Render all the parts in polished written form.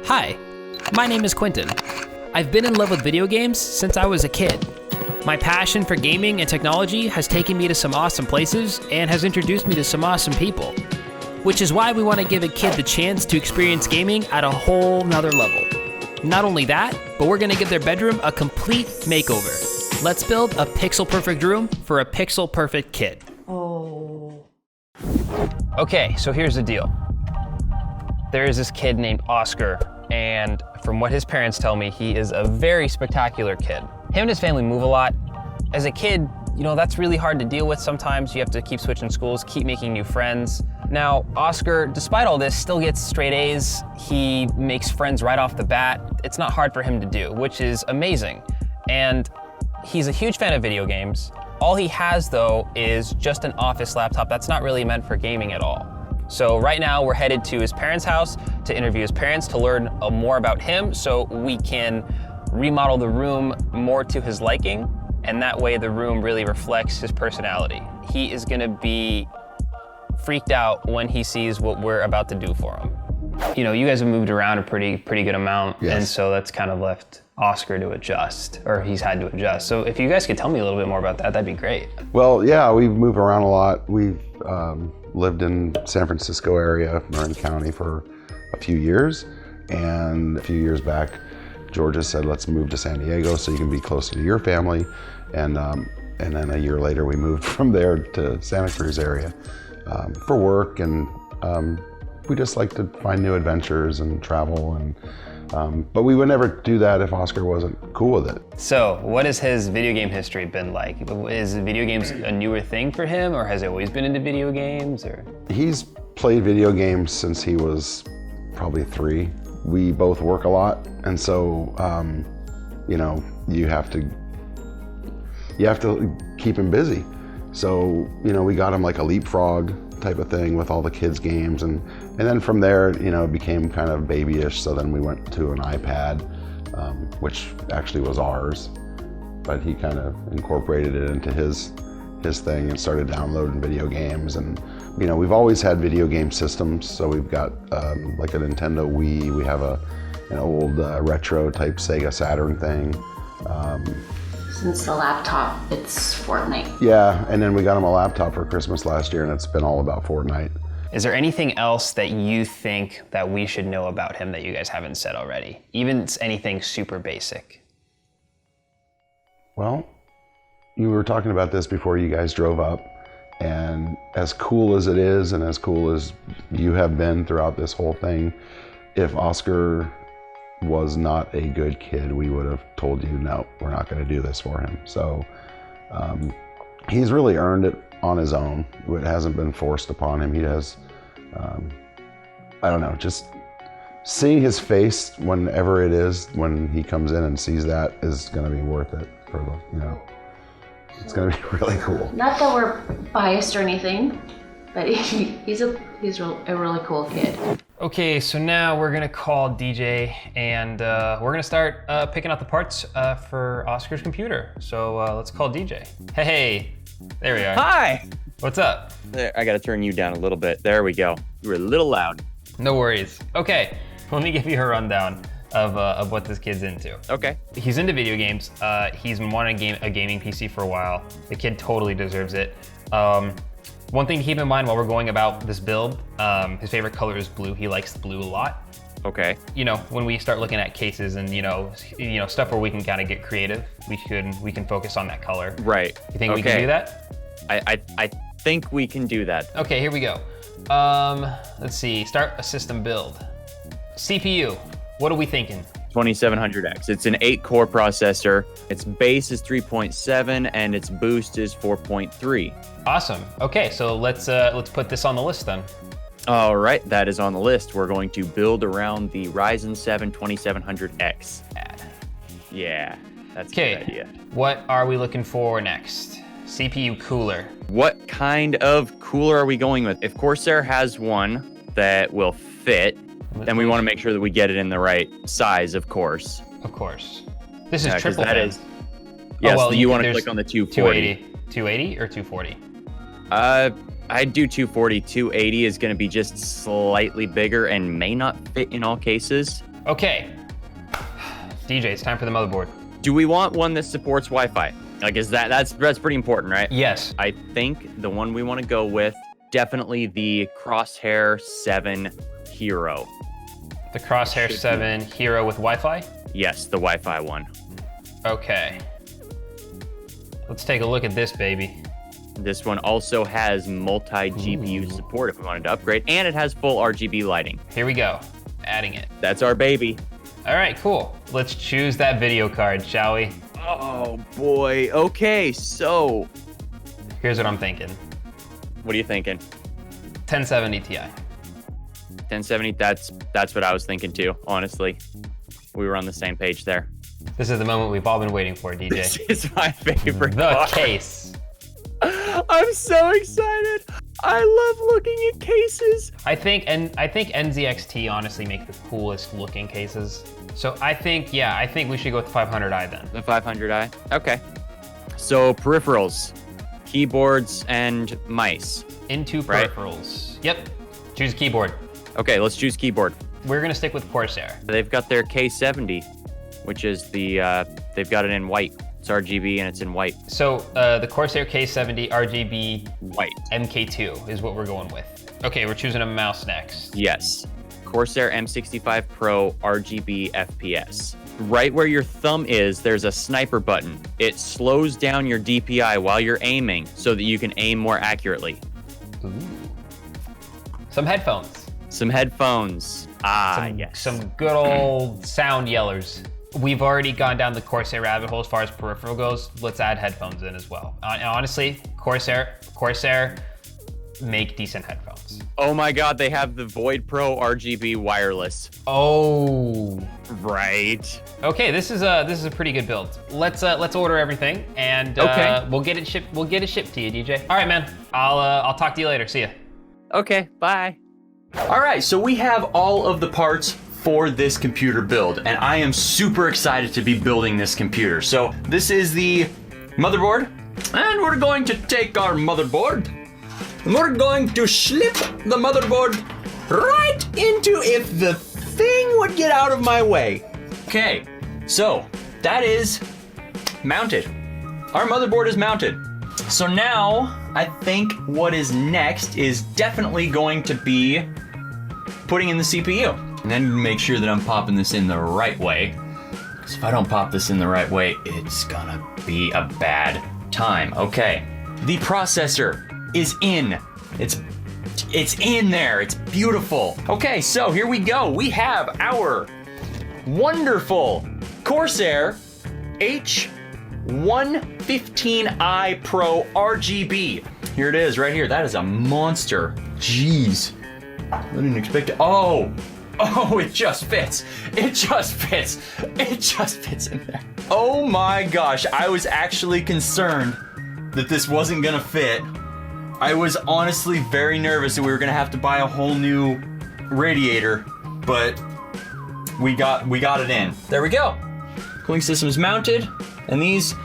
Hi, my name is Quentin. I've been in love with video games since I was a kid. My passion for gaming and technology has taken me to some awesome places and has introduced me to some awesome people, which is why we want to give a kid the chance to experience gaming at a whole nother level. Not only that, but we're going to give their bedroom a complete makeover. Let's build a pixel-perfect room for a pixel-perfect kid. Oh. Okay, so here's the deal. There is this kid named Oscar, and from what his parents tell me, he is a very spectacular kid. Him and his family move a lot. As a kid, you know, that's really hard to deal with sometimes. You have to keep switching schools, keep making new friends. Now, Oscar, despite all this, still gets straight A's. He makes friends right off the bat. It's not hard for him to do, which is amazing. And he's a huge fan of video games. All he has, though, is just an office laptop that's not really meant for gaming at all. So right now, we're headed to his parents' house to interview his parents to learn more about him so we can remodel the room more to his liking, and that way the room really reflects his personality. He is gonna be freaked out when he sees what we're about to do for him. You know, you guys have moved around a pretty good amount, yes. And so that's kind of left Oscar to adjust, or he's had to adjust. So if you guys could tell me a little bit more about that, that'd be great. Well, yeah, we've moved around a lot. We've lived in San Francisco area, Marin County, for a few years, and a few years back, Georgia said, let's move to San Diego so you can be closer to your family. And then a year later, we moved from there to Santa Cruz area for work. And we just like to find new adventures and travel. But we would never do that if Oscar wasn't cool with it. So what has his video game history been like? Is video games a newer thing for him, or has he always been into video games? Or He's played video games since he was probably 3. We both work a lot, and so you know, you have to keep him busy. So, you know, we got him like a Leapfrog type of thing with all the kids' games, and then from there, you know, it became kind of babyish. So then we went to an iPad, which actually was ours, but he kind of incorporated it into his thing and started downloading video games. And you know, we've always had video game systems. So we've got like a Nintendo Wii. We have an old retro type Sega Saturn thing. Since the laptop, it's Fortnite. Yeah, and then we got him a laptop for Christmas last year, and it's been all about Fortnite. is there anything else that you think that we should know about him that you guys haven't said already? Even anything super basic. Well, you were talking about this before you guys drove up, and as cool as it is, and as cool as you have been throughout this whole thing, if Oscar was not a good kid, we would have told you, no, we're not going to do this for him. So he's really earned it on his own. It hasn't been forced upon him. He has, I don't know, just seeing his face whenever it is, when he comes in and sees that, is going to be worth it for the, you know, it's going to be really cool. Not that we're biased or anything, but he's a really cool kid. Okay, so now we're gonna call DJ, and we're gonna start picking out the parts for Oscar's computer. So let's call DJ. Hey, there we are. Hi. What's up? There, I gotta turn you down a little bit. There we go. You were a little loud. No worries. Okay, let me give you a rundown of what this kid's into. Okay. He's into video games. He's been wanting a gaming PC for a while. The kid totally deserves it. One thing to keep in mind while we're going about this build, his favorite color is blue. He likes blue a lot. Okay. You know, when we start looking at cases and you know stuff where we can kind of get creative, we can focus on that color. Right. You think we can do that? I think we can do that. Okay, here we go. Let's see. Start a system build. CPU. What are we thinking? 2700X. It's an 8-core processor. Its base is 3.7 and its boost is 4.3. Awesome. Okay, so let's put this on the list then. All right, that is on the list. We're going to build around the Ryzen 7 2700X. Yeah, that's a good idea. What are we looking for next? CPU cooler. What kind of cooler are we going with? If Corsair has one that will fit, then we want to make sure that we get it in the right size, of course. Of course. This is triple that fan. is. Yes, well, you want to click on the 240. 280 or 240? I'd do 240. 280 is going to be just slightly bigger and may not fit in all cases. Okay. DJ, it's time for the motherboard. Do we want one that supports Wi-Fi? Like, that's pretty important, right? Yes. I think the one we want to go with, definitely the Crosshair 7 Hero. The Crosshair 7 Hero with Wi-Fi? Yes, the Wi-Fi one. Okay. Let's take a look at this baby. This one also has multi-GPU support if we wanted to upgrade, and it has full RGB lighting. Here we go. Adding it. That's our baby. All right, cool. Let's choose that video card, shall we? Oh boy. Okay, so Here's what I'm thinking. what are you thinking? 1070 Ti. 1070. That's what I was thinking too. Honestly, we were on the same page there. This is the moment we've all been waiting for, DJ. This is my favorite The car. case. I'm so excited. I love looking at cases. I think NZXT honestly make the coolest looking cases. So I think we should go with the 500i then. The 500i. Okay. So peripherals, keyboards, and mice. Into Right. peripherals. Yep. Choose a keyboard. Okay, let's choose keyboard. We're gonna stick with Corsair. They've got their K70, which is they've got it in white. It's RGB and it's in white. So the Corsair K70 RGB White. MK2 is what we're going with. Okay, we're choosing a mouse next. Yes. Corsair M65 Pro RGB FPS. Right where your thumb is, there's a sniper button. It slows down your DPI while you're aiming so that you can aim more accurately. Ooh. Some headphones. Some headphones. Yes. Some good old sound yellers. We've already gone down the Corsair rabbit hole as far as peripheral goes. Let's add headphones in as well. Honestly, Corsair make decent headphones. Oh my God, they have the Void Pro RGB wireless. Oh. Right. Okay, this is a pretty good build. Let's order everything and Okay. we'll get it shipped to you, DJ. All right, man. I'll talk to you later. See ya. Okay, bye. All right, so we have all of the parts for this computer build, and I am super excited to be building this computer. So this is the motherboard, and we're going to take our motherboard, and we're going to slip the motherboard right into if the thing would get out of my way. Okay, so that is mounted. Our motherboard is mounted. So now I think what is next is definitely going to be putting in the CPU. And then make sure that I'm popping this in the right way. Because if I don't pop this in the right way, it's gonna be a bad time. Okay, the processor is in. It's in there, it's beautiful. Okay, so here we go. We have our wonderful Corsair H115i Pro RGB. Here it is, right here. That is a monster. Jeez. I didn't expect it. Oh, it just fits. It just fits. It just fits in there. Oh my gosh, I was actually concerned that this wasn't gonna fit. I was honestly very nervous that we were gonna have to buy a whole new radiator, but we got it in. There we go. Cooling system's mounted, and these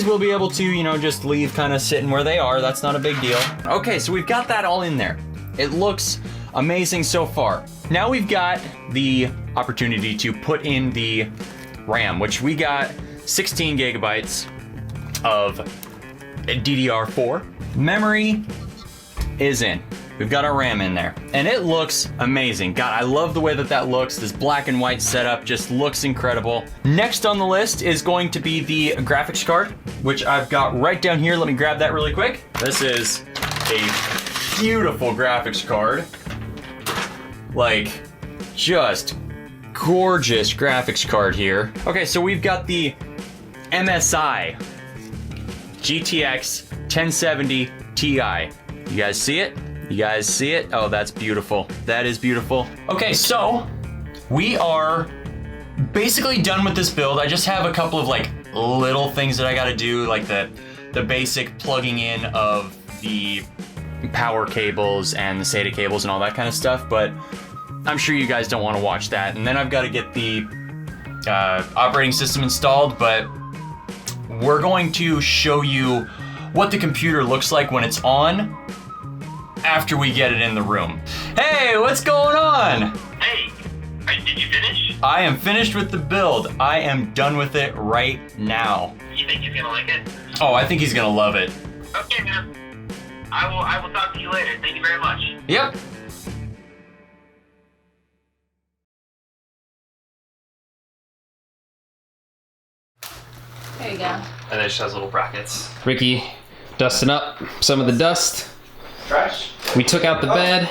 we'll be able to, just leave kind of sitting where they are. That's not a big deal. Okay, so we've got that all in there. It looks amazing so far. Now we've got the opportunity to put in the RAM, which we got 16 gigabytes of DDR4. Memory is in. We've got our RAM in there, and it looks amazing. God, I love the way that looks. This black and white setup just looks incredible. Next on the list is going to be the graphics card, which I've got right down here. Let me grab that really quick. This is a beautiful graphics card. Like, just gorgeous graphics card here. Okay, so we've got the MSI GTX 1070 Ti. You guys see it? You guys see it? Oh, that's beautiful. That is beautiful. Okay, so we are basically done with this build. I just have a couple of little things that I gotta do, like the basic plugging in of the power cables and the SATA cables and all that kind of stuff, but I'm sure you guys don't want to watch that. And then I've got to get the operating system installed, but we're going to show you what the computer looks like when it's on after we get it in the room. Hey, what's going on? Hey, did you finish? I am finished with the build. I am done with it right now. You think he's gonna like it? Oh, I think he's gonna love it. Okay, man. I will talk to you later. Thank you very much. Yep. There you go. And then it just has little brackets. Ricky dusting up some of the dust. Trash. We took out the bed.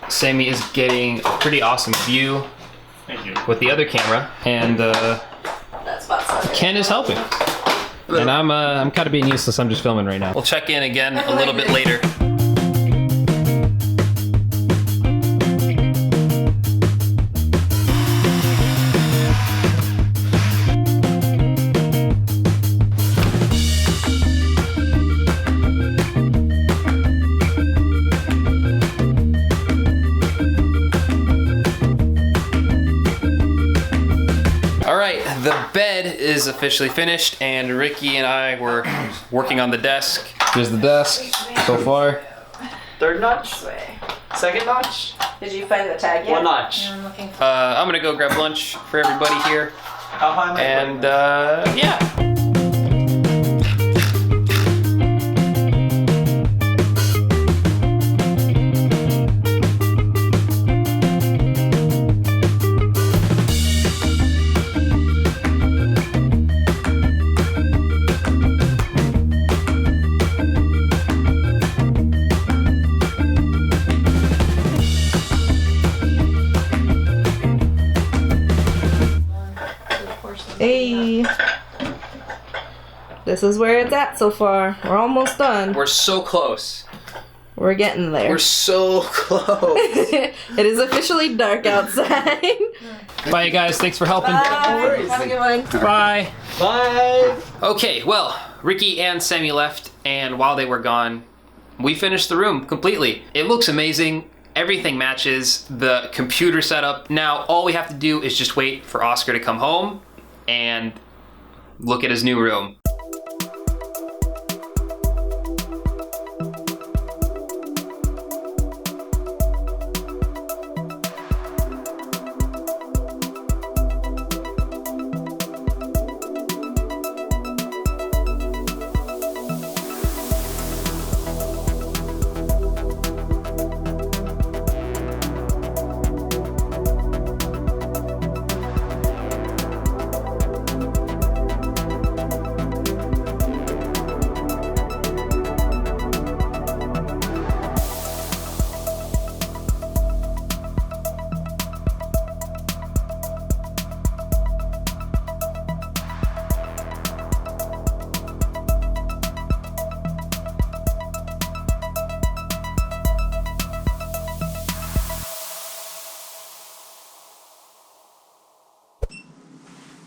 Sammy is getting a pretty awesome view Thank you. with the other camera, and Ken is helping. And I'm kind of being useless. I'm just filming right now. We'll check in again a little bit later. The bed is officially finished, and Ricky and I were working on the desk. Here's the desk so far. Third notch? Second notch? Did you find the tag yet? One notch. I'm looking for. I'm gonna go grab lunch for everybody here, How high am I? and yeah. Hey. This is where it's at so far. We're almost done. We're so close. We're getting there. We're so close. It is officially dark outside. Bye, you guys. Thanks for helping. Bye. Have a good one. Bye. Bye. Okay, well, Ricky and Sammy left, and while they were gone, we finished the room completely. It looks amazing. Everything matches the computer setup. Now, all we have to do is just wait for Oscar to come home and look at his new room.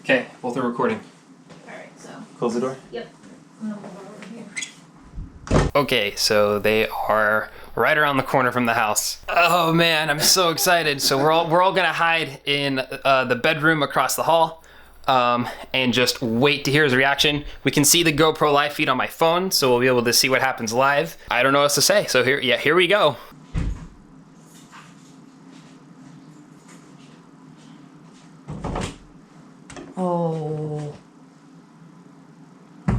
Okay, both are recording. Alright, so. Close the door. Yep. I'm gonna move over here. Okay, so they are right around the corner from the house. Oh man, I'm so excited. So we're all gonna hide in the bedroom across the hall, and just wait to hear his reaction. We can see the GoPro live feed on my phone, so we'll be able to see what happens live. I don't know what else to say. So here we go. Oh.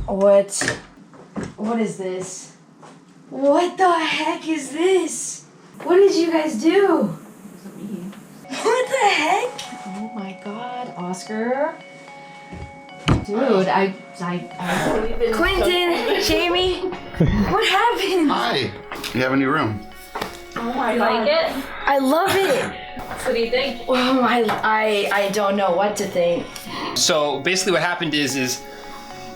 What is this? What the heck is this? What did you guys do? What the heck? Oh my god, Oscar. Dude, I Quentin, Jamie, what happened? Hi. You have a new room. Oh my You god. like it? I love it. What do you think? Oh, I don't know what to think. So basically what happened is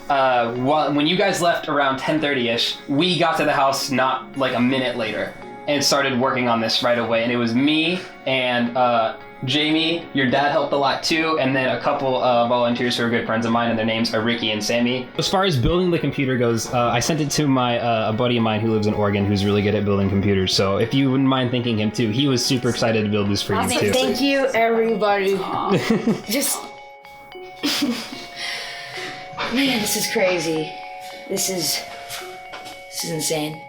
when you guys left around 10:30ish, we got to the house not like a minute later and started working on this right away. And it was me and Jamie, your dad helped a lot too, and then a couple of volunteers who are good friends of mine, and their names are Ricky and Sammy. As far as building the computer goes, I sent it to my a buddy of mine who lives in Oregon who's really good at building computers. So if you wouldn't mind thanking him too, he was super excited to build this for you too. Thank you, everybody. Just, man, this is crazy. This is insane.